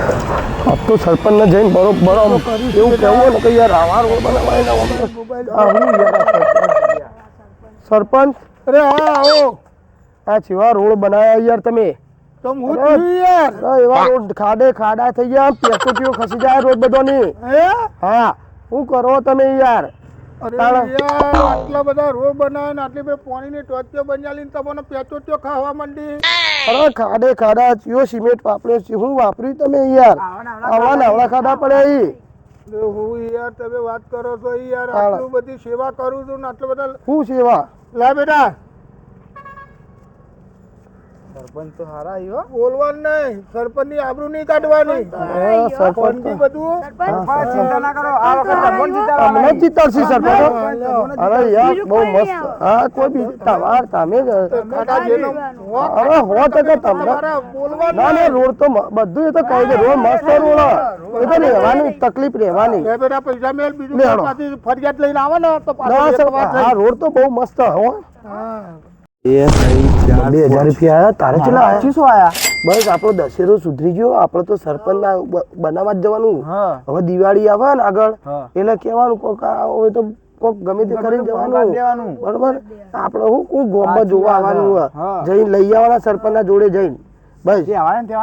अब तो सरपंच ने जैन बरोबर એવું કહેવું ને કે યાર આવા રોડ બનાવાય સરપંચ અરે હા આવો આ ચેવા રોડ બનાવ્યા યાર તમે તો હું થયું યાર એવા રોડ ખાડા થઈ ગયા પેટોટીઓ ખસી જાય રોડ બધોની હે હા શું કરો તમે યાર અરે યાર આટલા બધા રોડ બનાવે ને આટલી બધી પાણીની ટોચીઓ બનાવીને તમને પેચોટીઓ ખાવા માંડી અરે ખાડા ચિયો સિમેન્ટ વાપર્યો છે હું વાપર્યું તમે યાર આવા નાવડા ખાડા પડ્યા ઈ હું યાર તમે વાત કરો છો યાર આટલું બધી સેવા કરું છું ને આટલા બધા શું સેવા લા બેટા સરપંચ તો હારા આવ્યો બોલવાનું નહીં સરપંચ ની આબરૂ નહીં કાઢવાની સરપંચ બધું ચિંતા ના કરો આ વખત અમને જીતાડશે સરપંચ અરે યાર બહુ મસ્ત હા કોઈ બી તમાર તમે જ અરે હો ટકા તમને ના ના રોડ તો બધું એ તો કહી દે રોડ મસ્ત રોડ એ તો રહેવાની તકલીફ રહેવાની બેટા પૈસા મેલ બીજું ફરિયાદ લઈને આવે ને તો હા રોડ તો બહુ મસ્ત હો હા 2000 રૂપિયા આયા તારે કેટલા આયા શું આયા બસ આપણો દશેરો સુધરી ગયો આપણે તો સરપંચ ના બનાવવા જ જવાનું હવે દિવાળી આવે ને આગળ એટલે કેવાનું કોક હોય તો કોક ગમે તે કરીને જવાનું બરોબર આપણે હું કોઈ ગોમમાં જોવા આવવાનું જઈને લઈ આવવાના સરપંચ ના જોડે જઈને બસ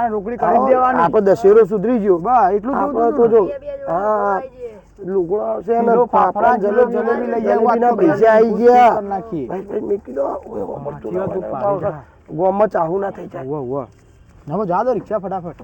રોકડી કરી દેવાની આપણે દશેરો સુધરી ગયો બસ એટલું આપણે તો જો હા લુગડો આવશે ને ફાફડા જલેબી લઈ આવવાના પૈસા આવી ગયા ભાઈ મેં કીધું ગોમમાં ચાહુ ના થઈ જાય ના જા દો રિક્ષા ફટાફટ